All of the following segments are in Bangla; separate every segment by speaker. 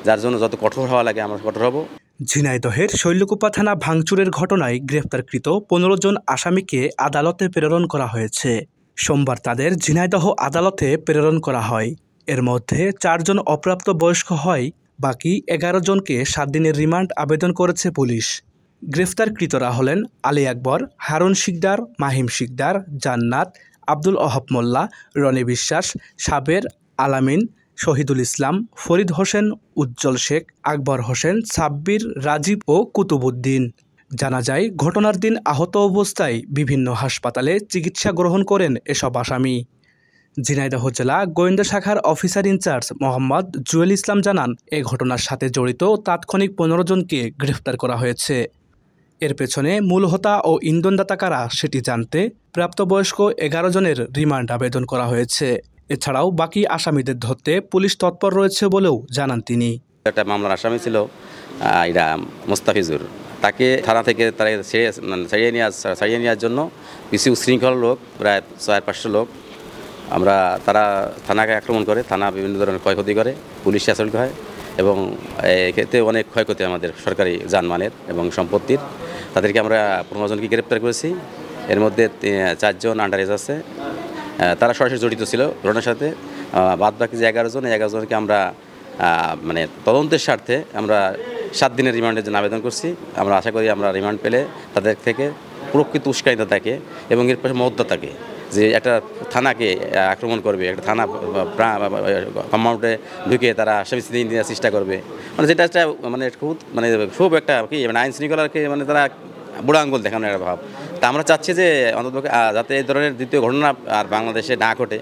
Speaker 1: যার জন্য যত কঠোর হওয়া লাগে আমরা কঠোর হব।
Speaker 2: ঝিনাইদহের শৈলকুপা থানা ভাঙচুরের ঘটনায় গ্রেফতারকৃত ১৫ জন আসামিকে আদালতে প্রেরণ করা হয়েছে। সোমবার তাদের ঝিনাইদহ আদালতে প্রেরণ করা হয়। এর মধ্যে ৪ জন অপ্রাপ্ত বয়স্ক হয়, বাকি ১১ জনকে ৭ দিনের রিমান্ড আবেদন করেছে পুলিশ। গ্রেফতারকৃতরা হলেন আলী আকবর, হারুন শিকদার, মাহিম শিকদার, জান্নাত, আব্দুল ওহাব মোল্লা, রনি বিশ্বাস, সাবের, আলামিন, শহীদুল ইসলাম, ফরিদ হোসেন, উজ্জ্বল শেখ, আকবর হোসেন, সাব্বির, রাজীব ও কুতুবুদ্দিন। জানা যায়, ঘটনার দিন আহত অবস্থায় বিভিন্ন হাসপাতালে চিকিৎসা গ্রহণ করেন এসব আসামি। ঝিনাইদহ জেলা গোয়েন্দা শাখার অফিসার ইনচার্জ মোহাম্মদ জুয়েল ইসলাম জানান, এ ঘটনার সাথে জড়িত তাৎক্ষণিক ১৫ জনকে গ্রেফতার করা হয়েছে। এর পেছনে মূল হোতা ও ইন্ধনদাতা কারা সেটি জানতে প্রাপ্তবয়স্ক ১১ জনের রিমান্ড আবেদন করা হয়েছে। এছাড়াও বাকি আসামিদের ধরতে পুলিশ তৎপর রয়েছে বলেও জানান তিনি।
Speaker 1: একটা মামলার আসামি ছিল এটা মোস্তাফিজুর, তাকে থানা থেকে তারা ছাড়িয়ে নেওয়ার জন্য কিছু উশৃঙ্খল লোক, প্রায় ৪-৫০০ লোক, তারা থানাকে আক্রমণ করে, থানা বিভিন্ন ধরনের ক্ষয়ক্ষতি করে, পুলিশ অ্যাসল্ট হয় এবং এক্ষেত্রে অনেক ক্ষয়ক্ষতি আমাদের সরকারি যানমালের এবং সম্পত্তির। তাদেরকে আমরা ১৫ জনকে গ্রেপ্তার করেছি। এর মধ্যে ৪ জন আন্ডার এজ আছে, তারা সরাসরি জড়িত ছিল ঘটনার সাথে। বাদ বাকি যে ১১ জন, এই ১১ জনকে আমরা তদন্তের স্বার্থে আমরা ৭ দিনের রিমান্ডের জন্য আবেদন করছি। আমরা আশা করি আমরা রিমান্ড পেলে তাদের থেকে প্রকৃত উস্কানিতা থাকে এবং এর পাশে মহত্তা থাকে, যে একটা থানাকে আক্রমণ করবে, একটা থানা কম্পাউন্ডে ঢুকে তারা আসামি ছিনিয়ে নেওয়ার চেষ্টা করবে, যেটা একটা খুব একটা কি আইন শৃঙ্খলাকে তারা বুড়া আঙ্গুল দেখানোর একটা ভাব। তা আমরা চাচ্ছি যে অন্তত যাতে এই ধরনের দ্বিতীয় ঘটনা আর বাংলাদেশে না ঘটে,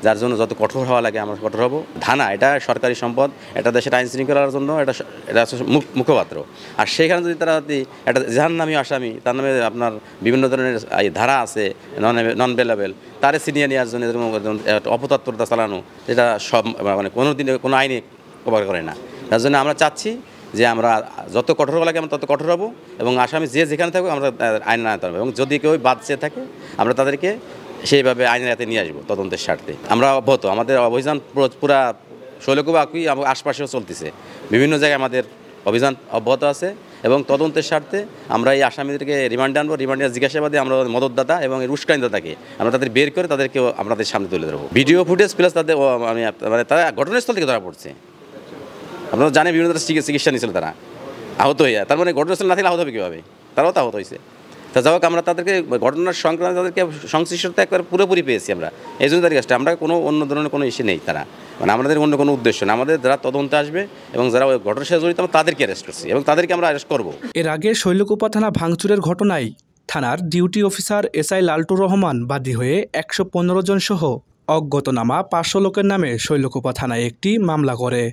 Speaker 1: যার জন্য যত কঠোর হওয়া লাগে আমরা কঠোর হব। থানা এটা সরকারি সম্পদ, এটা দেশের আইন শৃঙ্খলার জন্য এটা মুখপাত্র। আর সেখানে যদি তারা একটা জাহান্নামী আসামি, তার নামে আপনার বিভিন্ন ধরনের ধারা আছে নন বেলেবল, তারে ছিনিয়ে নেওয়ার জন্য অপতৎপরতা চালানো, যেটা সব কোনো দিনে কোনো আইনে কভার করে না। তার জন্য আমরা চাচ্ছি যে আমরা যত কঠোর হওয়া লাগে আমরা তত কঠোর হব এবং আসামি যেখানে থাকবে আমরা আইন আনতে পারবো, এবং যদি কেউ বাদ চেয়ে থাকে আমরা তাদেরকে সেইভাবে আইনের হাতে নিয়ে আসবো তদন্তের স্বার্থে। আমরা অব্যাহত, আমাদের অভিযান পুরা শৈলকুপা আশপাশেও চলতেছে, বিভিন্ন জায়গায় আমাদের অভিযান অব্যাহত আছে এবং তদন্তের স্বার্থে আমরা এই আসামিদেরকে রিমান্ডে আনবো। রিমান্ডের জিজ্ঞাসাবাদে আমরা মদতদাতা এবং এর উস্কানিদাতাকে আমরা তাদের বের করে তাদেরকে আমাদের সামনে তুলে ধরবো। ভিডিও ফুটেজ প্লাস তাদের তারা ঘটনাস্থল থেকে ধরা পড়ছে। আপনারা জানেন বিভিন্ন ধরনের চিকিৎসা নিয়েছিল, তারা আহত হয়ে যায়, তার মানে ঘটনাস্থল না থাকলে আহত হবে কীভাবে? তারাও তো আহত হয়েছে। তা যাই হোক, আমরা তাদেরকে ঘটনার সংক্রান্ত তাদেরকে সংশ্লিষ্টতা একবার পুরোপুরি পেয়েছি আমরা, এই জন্য তাদের কাছে আমরা কোনো অন্য ধরনের কোনো ইস্যু নেই। তারা আমাদের অন্য কোনো উদ্দেশ্য না, আমাদের যারা তদন্তে আসবে এবং যারা ওই ঘটনার সাথে জড়িত আমরা তাদেরকে অ্যারেস্ট করছি এবং তাদেরকে আমরা অ্যারেস্ট করবো।
Speaker 2: এর আগে শৈলকুপা থানা ভাঙচুরের ঘটনায় থানার ডিউটি অফিসার এসআই লালটুর রহমান বাদী হয়ে ১১৫ জন সহ অজ্ঞাতনামা ৫০০ লোকের নামে শৈলকুপা থানায় একটি মামলা করে।